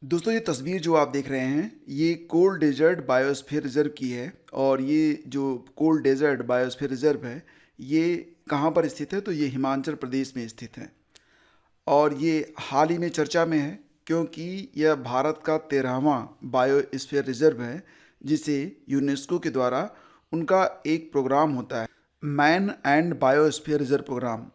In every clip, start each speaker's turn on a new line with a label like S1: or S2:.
S1: दोस्तों ये तस्वीर जो आप देख रहे हैं ये कोल्ड डेजर्ट बायोस्फीयर रिजर्व की है। और ये जो कोल्ड डेजर्ट बायोस्फीयर रिजर्व है ये कहाँ पर स्थित है, तो ये हिमाचल प्रदेश में स्थित है। और ये हाल ही में चर्चा में है क्योंकि यह भारत का 13वां बायोस्फीयर रिजर्व है जिसे यूनेस्को के द्वारा उनका एक प्रोग्राम होता है, man and biosphere reserve programme.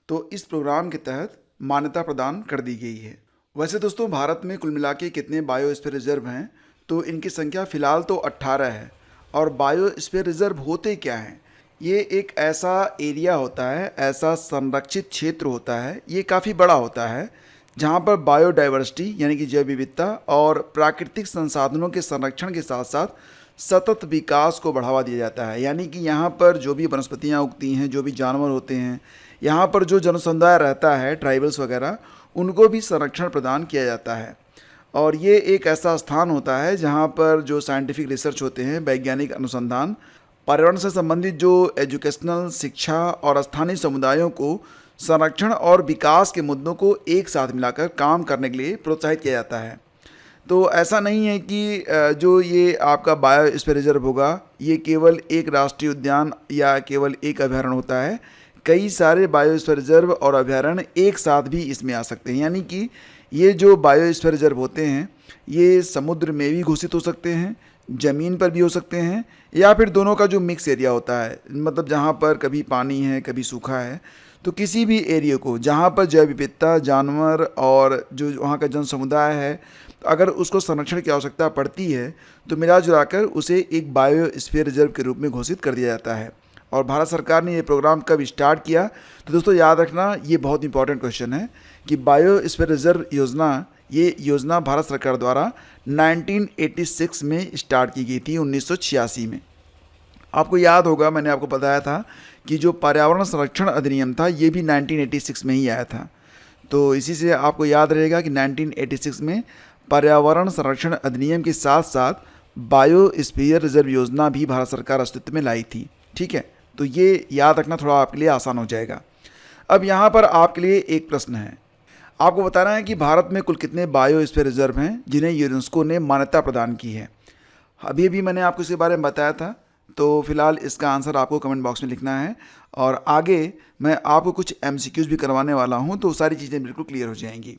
S1: तो इस प्रोग्राम के तहत मान्यता प्रदान कर दी गई है। वैसे दोस्तों भारत में कुल मिला के कितने बायोस्फीयर रिजर्व हैं, तो इनकी संख्या फ़िलहाल तो 18 है। और बायोस्फीयर रिजर्व होते क्या हैं? ये एक ऐसा एरिया होता है, ऐसा संरक्षित क्षेत्र होता है, ये काफ़ी बड़ा होता है जहाँ पर बायोडाइवर्सिटी यानी कि जैव विविधता और प्राकृतिक संसाधनों के संरक्षण के साथ साथ सतत विकास को बढ़ावा दिया जाता है। यानी कि यहाँ पर जो भी वनस्पतियाँ उगती हैं, जो भी जानवर होते हैं, यहाँ पर जो जनसमुदाय रहता है, ट्राइबल्स वगैरह, उनको भी संरक्षण प्रदान किया जाता है। और ये एक ऐसा स्थान होता है जहाँ पर जो साइंटिफिक रिसर्च होते हैं, वैज्ञानिक अनुसंधान, पर्यावरण से संबंधित जो एजुकेशनल शिक्षा और स्थानीय समुदायों को संरक्षण और विकास के मुद्दों को एक साथ मिलाकर काम करने के लिए प्रोत्साहित किया जाता है। तो ऐसा नहीं है कि जो ये आपका बायोस्फीयर रिजर्व होगा ये केवल एक राष्ट्रीय उद्यान या केवल एक अभयारण्य होता है। कई सारे बायोस्फीयर रिजर्व और अभयारण्य एक साथ भी इसमें आ सकते हैं। यानी कि ये जो बायोस्फीयर रिजर्व होते हैं ये समुद्र में भी घोषित हो सकते हैं, ज़मीन पर भी हो सकते हैं, या फिर दोनों का जो मिक्स एरिया होता है, मतलब जहाँ पर कभी पानी है कभी सूखा है। तो किसी भी एरिया को जहाँ पर जैव विविधता, जानवर और जो वहाँ का जन समुदाय है, अगर उसको संरक्षण की आवश्यकता पड़ती है तो मिला जुलाकर उसे एक बायोस्फीयर रिजर्व के रूप में घोषित कर दिया जाता है। और भारत सरकार ने ये प्रोग्राम कब स्टार्ट किया, तो दोस्तों याद रखना ये बहुत इंपॉर्टेंट क्वेश्चन है कि बायोस्फीयर रिजर्व योजना, ये योजना भारत सरकार द्वारा 1986 में स्टार्ट की गई थी, 1986 में। आपको याद होगा मैंने आपको बताया था कि जो पर्यावरण संरक्षण अधिनियम था ये भी 1986 में ही आया था। तो इसी से आपको याद रहेगा कि 1986 में पर्यावरण संरक्षण अधिनियम के साथ साथ बायोस्फीयर रिजर्व योजना भी भारत सरकार अस्तित्व में लाई थी। ठीक है, तो ये याद रखना थोड़ा आपके लिए आसान हो जाएगा। अब यहाँ पर आपके लिए एक प्रश्न है, आपको बताना है कि भारत में कुल कितने बायोस्फीयर रिजर्व हैं जिन्हें यूनेस्को ने मान्यता प्रदान की है। अभी अभी मैंने आपको इसके बारे में बताया था, तो फिलहाल इसका आंसर आपको कमेंट बॉक्स में लिखना है। और आगे मैं आपको कुछ MCQs भी करवाने वाला हूँ, तो सारी चीज़ें बिल्कुल क्लियर हो जाएंगी।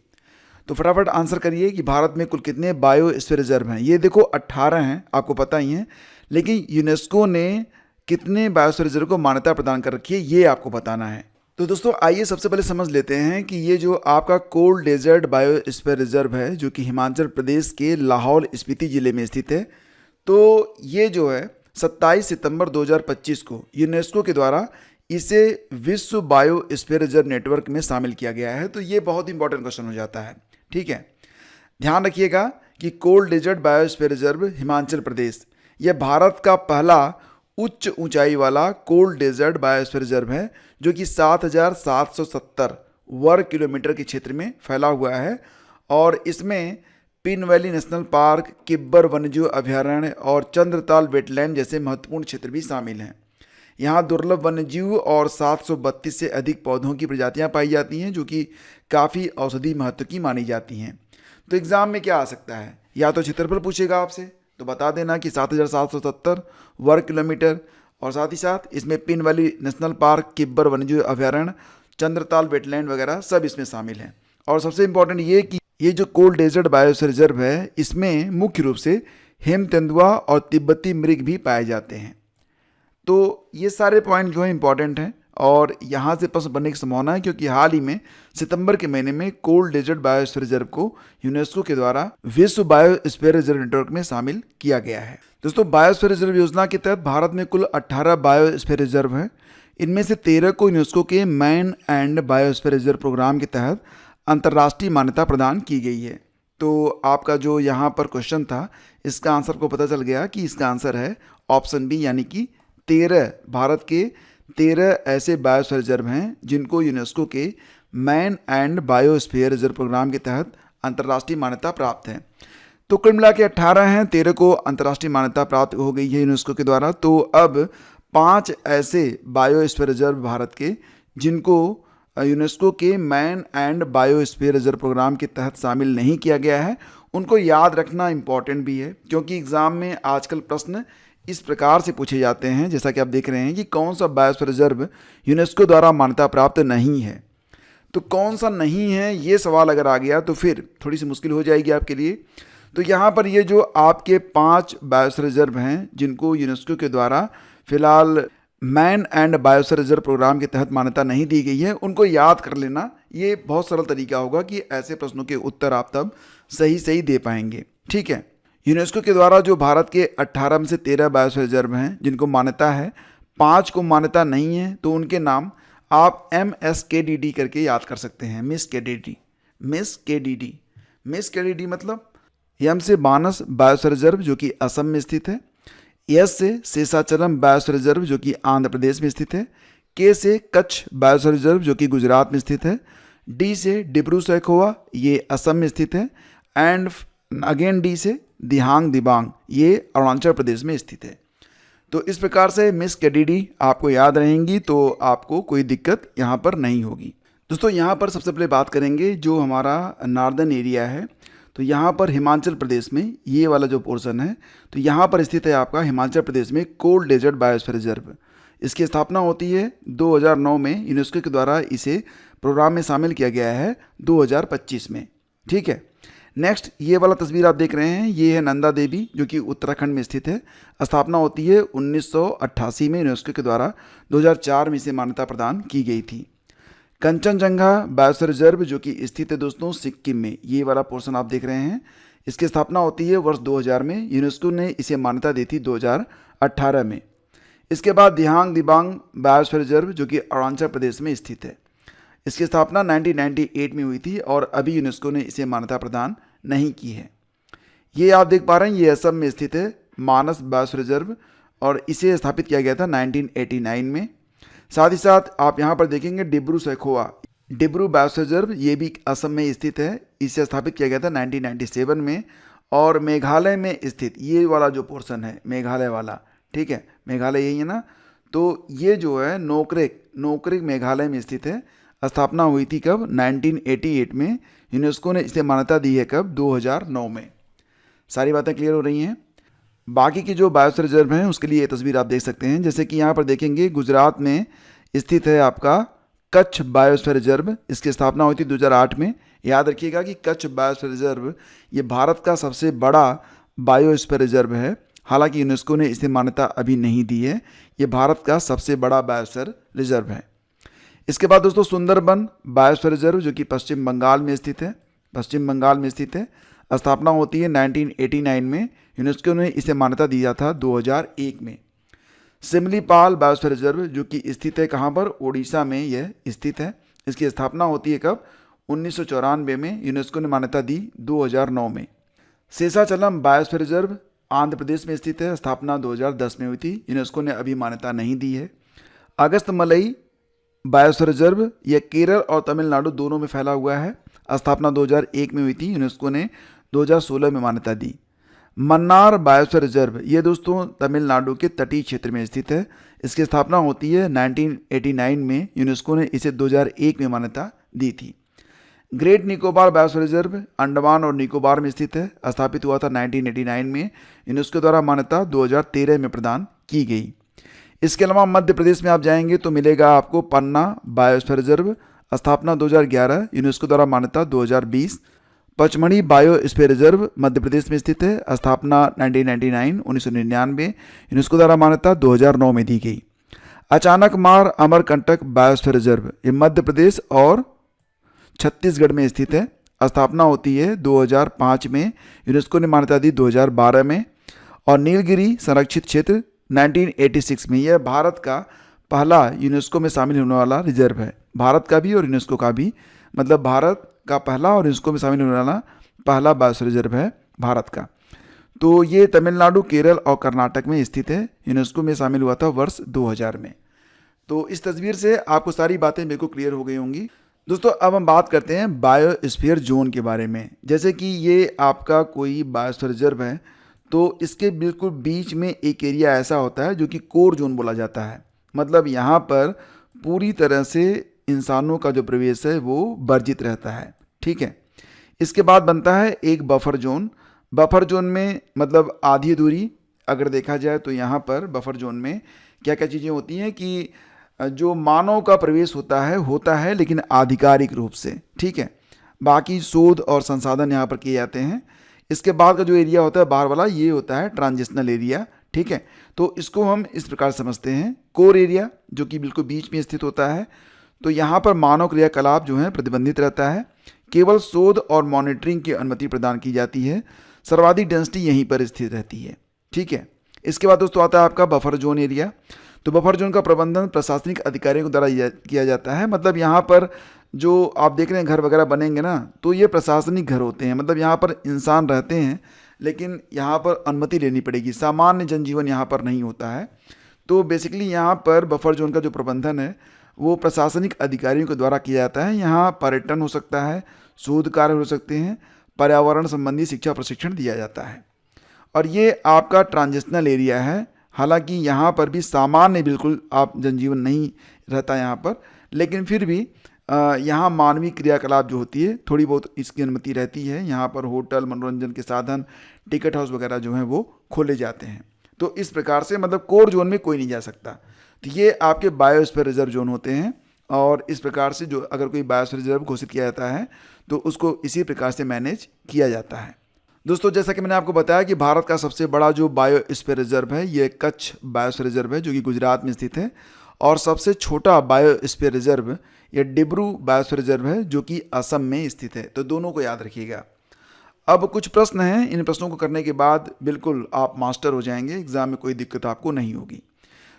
S1: तो फटाफट आंसर करिए कि भारत में कुल कितने बायोस्फीयर रिजर्व हैं। ये देखो 18 हैं, आपको पता ही है, लेकिन यूनेस्को ने कितने बायोस्फीयर रिजर्व को मान्यता प्रदान कर रखी है ये आपको बताना है। तो दोस्तों आइए सबसे पहले समझ लेते हैं कि ये जो आपका कोल्ड डेजर्ट बायोस्फीयर रिजर्व है जो कि हिमाचल प्रदेश के लाहौल स्पीति ज़िले में स्थित है, तो ये जो है 27 सितंबर 2025 को यूनेस्को के द्वारा इसे विश्व बायोस्फीयर रिजर्व नेटवर्क में शामिल किया गया है। तो ये बहुत इंपॉर्टेंट क्वेश्चन हो जाता है। ठीक है, ध्यान रखिएगा कि cold desert biosphere reserve Himachal Pradesh यह भारत का पहला उच्च ऊंचाई वाला कोल्ड डेजर्ट बायोस्फीयर रिजर्व है जो कि 7,770 वर्ग किलोमीटर के क्षेत्र में फैला हुआ है। और इसमें pin valley national park, Kibber वन्यजीव अभयारण्य और चंद्रताल वेटलैंड जैसे महत्वपूर्ण क्षेत्र भी शामिल हैं। यहाँ दुर्लभ वन्यजीव और 732 से अधिक पौधों की प्रजातियाँ पाई जाती हैं जो कि काफ़ी औषधि महत्व की मानी जाती हैं। तो एग्ज़ाम में क्या आ सकता है, या तो क्षेत्रफल पूछेगा आपसे तो बता देना कि 7,770 वर्ग किलोमीटर, और साथ ही साथ इसमें pin valley national park, Kibber वन्यजीव अभयारण्य, चंद्रताल वेटलैंड वगैरह सब इसमें शामिल हैं। और सबसे इम्पोर्टेंट ये कि ये जो कोल्ड डेजर्ट बायोस्फीयर रिजर्व है इसमें मुख्य रूप से हेम तेंदुआ और तिब्बती मृग भी पाए जाते हैं। तो ये सारे पॉइंट जो है इंपॉर्टेंट हैं और यहाँ से प्रश्न बनने की संभावना है क्योंकि हाल ही में सितंबर के महीने में कोल्ड डेजर्ट बायोस्फीयर रिजर्व को यूनेस्को के द्वारा विश्व बायोस्फीयर रिजर्व नेटवर्क में शामिल किया गया है। दोस्तों बायोस्फीयर रिजर्व योजना के तहत भारत में कुल 18 बायोस्फीयर रिजर्व हैं। इनमें से 13 को यूनेस्को के man and biosphere reserve programme के तहत अंतर्राष्ट्रीय मान्यता प्रदान की गई है। तो आपका जो यहाँ पर क्वेश्चन था इसका आंसर को पता चल गया कि इसका आंसर है ऑप्शन बी, यानी कि 13 भारत के 13 ऐसे बायोस्फीयर रिजर्व हैं जिनको यूनेस्को के man and biosphere reserve programme के तहत अंतर्राष्ट्रीय मान्यता प्राप्त है। तो कुल मिला के 18 हैं, 13 को अंतर्राष्ट्रीय मान्यता प्राप्त हो गई है यूनेस्को के द्वारा। तो अब 5 ऐसे बायोस्फीयर रिजर्व भारत के जिनको यूनेस्को के man and biosphere reserve programme के तहत शामिल नहीं किया गया है उनको याद रखना इम्पॉर्टेंट भी है, क्योंकि एग्ज़ाम में आजकल प्रश्न इस प्रकार से पूछे जाते हैं, जैसा कि आप देख रहे हैं कि कौन सा बायोस्फीयर रिजर्व यूनेस्को द्वारा मान्यता प्राप्त नहीं है। तो कौन सा नहीं है, ये सवाल अगर आ गया तो फिर थोड़ी सी मुश्किल हो जाएगी आपके लिए। तो यहाँ पर ये जो आपके 5 बायोस्फीयर रिजर्व हैं जिनको यूनेस्को के द्वारा फिलहाल man and biosphere reserve programme के तहत मान्यता नहीं दी गई है, उनको याद कर लेना। ये बहुत सरल तरीका होगा कि ऐसे प्रश्नों के उत्तर आप तब सही दे पाएंगे। ठीक है, यूनेस्को के द्वारा जो भारत के 18 में से 13 बायोस्फीयर रिजर्व हैं जिनको मान्यता है, 5 को मान्यता नहीं है, तो उनके नाम आप MSKDD करके याद कर सकते हैं। मिस KDD मतलब M से बानस बायोस्फीयर रिजर्व जो कि असम में स्थित है, S से शेषाचलम बायोस्फीयर रिजर्व जो कि आंध्र प्रदेश में स्थित है, K से कच्छ बायोस्फीयर रिजर्व जो कि गुजरात में स्थित है, D से डिब्रू सैखोवा ये असम में स्थित है, एंड अगेन D से दिहांग दिबांग ये अरुणाचल प्रदेश में स्थित है। तो इस प्रकार से मिस KDD आपको याद रहेंगी, तो आपको कोई दिक्कत यहाँ पर नहीं होगी। दोस्तों यहाँ पर सबसे पहले बात करेंगे जो हमारा नॉर्दर्न एरिया है। तो यहाँ पर हिमाचल प्रदेश में ये वाला जो पोर्शन है, तो यहाँ पर स्थित है आपका हिमाचल प्रदेश में कोल्ड डेजर्ट बायोस्फीयर रिजर्व। इसकी स्थापना होती है 2009 में, यूनेस्को के द्वारा इसे प्रोग्राम में शामिल किया गया है 2025 में। ठीक है, नेक्स्ट ये वाला तस्वीर आप देख रहे हैं, ये है नंदा देवी जो कि उत्तराखंड में स्थित है। स्थापना होती है 1988 में, यूनेस्को के द्वारा 2004 में इसे मान्यता प्रदान की गई थी। कंचनजंगा बायोस्फीयर रिजर्व जो कि स्थित है दोस्तों सिक्किम में, ये वाला पोर्शन आप देख रहे हैं। इसकी स्थापना होती है वर्ष 2000 में, यूनेस्को ने इसे मान्यता दी थी 2018 में। इसके बाद दिहांग दिबांग बायोस्फीयर रिजर्व जो कि अरुणाचल प्रदेश में स्थित है। इसकी स्थापना 1998 में हुई थी और अभी यूनेस्को ने इसे मान्यता प्रदान नहीं की है। ये आप देख पा रहे हैं, ये असम में स्थित है मानस बायोस्फीयर रिजर्व और इसे स्थापित किया गया था 1989 में। साथ ही साथ आप यहाँ पर देखेंगे डिब्रू सैखोवा बायोस्फीयर रिजर्व, ये भी असम में स्थित है। इसे स्थापित किया गया था 1997 में। और मेघालय में स्थित ये वाला जो पोर्शन है मेघालय वाला, ठीक है, मेघालय यही है ना, तो ये जो है नोकरेक मेघालय में स्थित है। स्थापना हुई थी कब? 1988 में। यूनेस्को ने इसे मान्यता दी है कब? 2009 में। सारी बातें क्लियर हो रही हैं। बाकी की जो बायोस्फीयर रिजर्व हैं उसके लिए ये तस्वीर आप देख सकते हैं। जैसे कि यहाँ पर देखेंगे गुजरात में स्थित है आपका कच्छ बायोस्फीयर रिजर्व। इसकी स्थापना हुई थी 2008 में। याद रखिएगा कि कच्छ बायोस्फीयर रिजर्व ये भारत का सबसे बड़ा बायोस्फीयर रिजर्व है। हालांकि यूनेस्को ने इसे मान्यता अभी नहीं दी है। ये भारत का सबसे बड़ा बायोस्फीयर रिजर्व है। इसके बाद दोस्तों सुंदरबन बायोस्फीयर रिजर्व जो कि पश्चिम बंगाल में स्थित है। स्थापना होती है 1989 में। यूनेस्को ने इसे मान्यता दिया था 2001 में। सिमलीपाल बायोस्फीयर रिजर्व जो कि स्थित है कहाँ पर? ओडिशा में यह स्थित है। इसकी स्थापना होती है कब? 1994 में। यूनेस्को ने मान्यता दी 2009 में। शेषाचलम बायोस्फीयर रिजर्व आंध्र प्रदेश में स्थित है। स्थापना 2010 में हुई थी। यूनेस्को ने अभी मान्यता नहीं दी है। अगस्तमलई बायोस्फीयर रिजर्व यह केरल और तमिलनाडु दोनों में फैला हुआ है। स्थापना 2001 में हुई थी। यूनेस्को ने 2016 में मान्यता दी। मन्नार बायोस्फीयर रिजर्व ये दोस्तों तमिलनाडु के तटीय क्षेत्र में स्थित है। इसकी स्थापना होती है 1989 में। यूनेस्को ने इसे 2001 में मान्यता दी थी। Great Nicobar biosphere reserve Andaman और निकोबार में स्थित है। स्थापित हुआ था 1989 में। यूनेस्को द्वारा मान्यता 2013 में प्रदान की गई। इसके अलावा मध्य प्रदेश में आप जाएंगे तो मिलेगा आपको पन्ना बायोस्फीयर रिजर्व। स्थापना 2011, यूनेस्को द्वारा मान्यता 2020। पचमढ़ी बायोस्फीयर रिजर्व मध्य प्रदेश में स्थित है। स्थापना 1999 यूनेस्को द्वारा मान्यता 2009 में दी गई। अचानक मार अमरकंटक बायोस्फीयर रिजर्व ये मध्य प्रदेश और छत्तीसगढ़ में स्थित है। स्थापना होती है 2005 में। यूनेस्को ने मान्यता दी 2012 में। और नीलगिरी संरक्षित क्षेत्र 1986 में। यह भारत का पहला यूनेस्को में शामिल होने वाला रिजर्व है। भारत का भी और यूनेस्को का भी, मतलब भारत का पहला और यूनेस्को में शामिल होने वाला पहला बायोस्फीयर रिजर्व है भारत का। तो ये तमिलनाडु, केरल और कर्नाटक में स्थित है। यूनेस्को में शामिल हुआ था वर्ष 2000 में। तो इस तस्वीर से आपको सारी बातें मेरे को क्लियर हो गई होंगी। दोस्तों अब हम बात करते हैं बायोस्फीयर जोन के बारे में। जैसे कि ये आपका कोई बायोस्फीयर रिजर्व है तो इसके बिल्कुल बीच में एक एरिया ऐसा होता है जो कि कोर जोन बोला जाता है। मतलब यहाँ पर पूरी तरह से इंसानों का जो प्रवेश है वो वर्जित रहता है। ठीक है, इसके बाद बनता है एक बफर जोन। बफर जोन में मतलब आधी दूरी अगर देखा जाए तो यहाँ पर बफर जोन में क्या क्या चीज़ें होती हैं कि जो मानव का प्रवेश होता है लेकिन आधिकारिक रूप से, ठीक है। बाकी शोध और संसाधन यहाँ पर किए जाते हैं। इसके बाद का जो एरिया होता है बाहर वाला, ये होता है ट्रांजिशनल एरिया, ठीक है। तो इसको हम इस प्रकार समझते हैं, कोर एरिया जो कि बिल्कुल बीच में स्थित होता है। तो यहाँ पर मानव क्रियाकलाप जो है प्रतिबंधित रहता है, केवल शोध और मॉनिटरिंग की अनुमति प्रदान की जाती है। सर्वाधिक डेंसिटी यहीं पर स्थित रहती है, ठीक है। इसके बाद दोस्तों आता है आपका बफर जोन एरिया। तो बफर जोन का प्रबंधन प्रशासनिक अधिकारियों के द्वारा किया जाता है। मतलब यहाँ पर जो आप देख रहे हैं घर वगैरह बनेंगे ना, तो ये प्रशासनिक घर होते हैं। मतलब यहाँ पर इंसान रहते हैं लेकिन यहाँ पर अनुमति लेनी पड़ेगी, सामान्य जनजीवन यहाँ पर नहीं होता है। तो बेसिकली यहाँ पर बफर जोन का जो प्रबंधन है वो प्रशासनिक अधिकारियों के द्वारा किया जाता है। यहाँ पर्यटन हो सकता है, शोध कार्य हो सकते हैं, पर्यावरण संबंधी शिक्षा प्रशिक्षण दिया जाता है। और ये आपका ट्रांजिशनल एरिया है। हालांकि यहाँ पर भी सामान्य बिल्कुल आप जनजीवन नहीं रहता यहाँ पर, लेकिन फिर भी यहाँ मानवीय क्रियाकलाप जो होती है थोड़ी बहुत इसकी अनुमति रहती है। यहाँ पर होटल, मनोरंजन के साधन, टिकट हाउस वगैरह जो हैं वो खोले जाते हैं। तो इस प्रकार से मतलब कोर जोन में कोई नहीं जा सकता। तो ये आपके बायोस्फीयर रिजर्व जोन होते हैं। और इस प्रकार से जो अगर कोई बायोस्फीयर रिजर्व घोषित किया जाता है तो उसको इसी प्रकार से मैनेज किया जाता है। दोस्तों जैसा कि मैंने आपको बताया कि भारत का सबसे बड़ा जो बायोस्फीयर रिजर्व है ये कच्छ बायोस्फीयर रिजर्व है जो कि गुजरात में स्थित है। और सबसे छोटा बायोस्फीयर रिजर्व ये डिब्रू बायोस्फीयर रिजर्व है जो कि असम में स्थित है। तो दोनों को याद रखिएगा। अब कुछ प्रश्न हैं, इन प्रश्नों को करने के बाद बिल्कुल आप मास्टर हो जाएंगे, एग्जाम में कोई दिक्कत आपको नहीं होगी।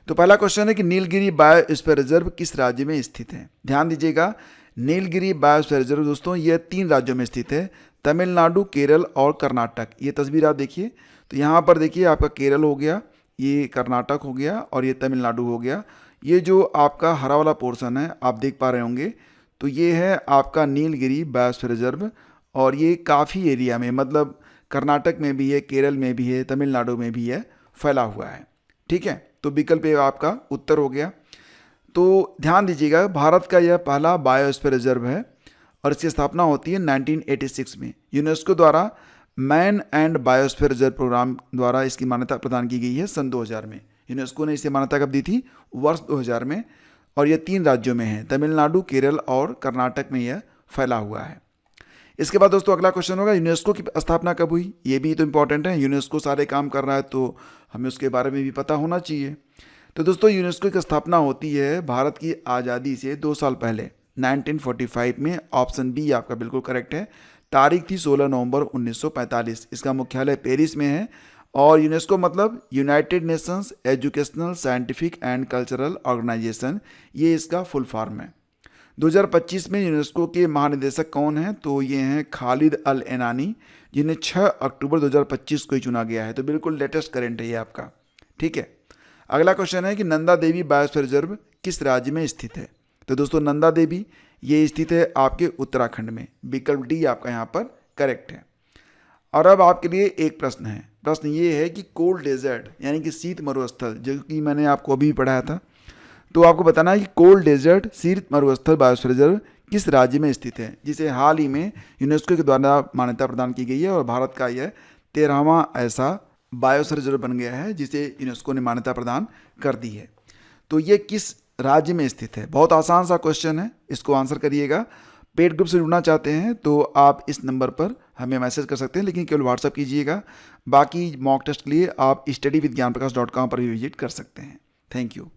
S1: तो पहला क्वेश्चन है कि नीलगिरी बायोस्फीयर रिजर्व किस राज्य में स्थित है। ध्यान दीजिएगा, नीलगिरी बायोस्फीयर रिजर्व दोस्तों ये 3 राज्यों में स्थित है, तमिलनाडु, केरल और कर्नाटक। ये तस्वीर आप देखिए, तो यहाँ पर देखिए आपका केरल हो गया, ये कर्नाटक हो गया और ये तमिलनाडु हो गया। ये जो आपका हरा वाला पोर्शन है आप देख पा रहे होंगे, तो ये है आपका नीलगिरी बायोस्फीयर रिजर्व। और ये काफ़ी एरिया में मतलब कर्नाटक में भी है, केरल में भी है, तमिलनाडु में भी है, फैला हुआ है, ठीक है। तो विकल्प ए आपका उत्तर हो गया। तो ध्यान दीजिएगा, भारत का यह पहला बायोस्फीयर रिजर्व है और इसकी स्थापना होती है 1986 में। यूनेस्को द्वारा man and biosphere reserve programme द्वारा इसकी मान्यता प्रदान की गई है सन 2000 में। यूनेस्को ने इसे मान्यता कब दी थी? वर्ष 2000 में। और यह 3 राज्यों में है, तमिलनाडु, केरल और कर्नाटक में यह फैला हुआ है। इसके बाद दोस्तों अगला क्वेश्चन होगा, यूनेस्को की स्थापना कब हुई? ये भी तो इंपॉर्टेंट है, यूनेस्को सारे काम कर रहा है तो हमें उसके बारे में भी पता होना चाहिए। तो दोस्तों यूनेस्को की स्थापना होती है भारत की आज़ादी से 2 साल पहले 1945 में। ऑप्शन बी आपका बिल्कुल करेक्ट है। तारीख थी 16 नवंबर 1945। इसका मुख्यालय पेरिस में है। और यूनेस्को मतलब united nations educational, scientific and cultural organisation, ये इसका फुल फॉर्म है। 2025 में यूनेस्को के महानिदेशक कौन हैं? तो ये हैं खालिद अल एनानी, जिन्हें 6 अक्टूबर 2025 को ही चुना गया है। तो बिल्कुल लेटेस्ट करेंट है ये आपका, ठीक है। अगला क्वेश्चन है कि नंदा देवी बायोस्फीयर रिजर्व किस राज्य में स्थित है? तो दोस्तों नंदा देवी ये स्थित है आपके उत्तराखंड में। विकल्प डी आपका यहाँ पर करेक्ट है। और अब आपके लिए एक प्रश्न है। प्रश्न ये है कि कोल्ड डेजर्ट यानी कि शीत मरुस्थल, जो कि मैंने आपको अभी पढ़ाया था, तो आपको बताना है कि कोल्ड डेजर्ट शीत मरुस्थल बायोस्फीयर रिजर्व किस राज्य में स्थित है, जिसे हाल ही में यूनेस्को के द्वारा मान्यता प्रदान की गई है। और भारत का यह 13वां ऐसा बायोस्फीयर रिजर्व बन गया है जिसे यूनेस्को ने मान्यता प्रदान कर दी है। तो ये किस राज्य में स्थित है? बहुत आसान सा क्वेश्चन है, इसको आंसर करिएगा। पेड ग्रुप से जुड़ना चाहते हैं तो आप इस नंबर पर हमें मैसेज कर सकते हैं, लेकिन केवल व्हाट्सअप कीजिएगा। बाकी मॉक टेस्ट के लिए आप studyvidgyanprakash.com पर भी विजिट कर सकते हैं। Thank you.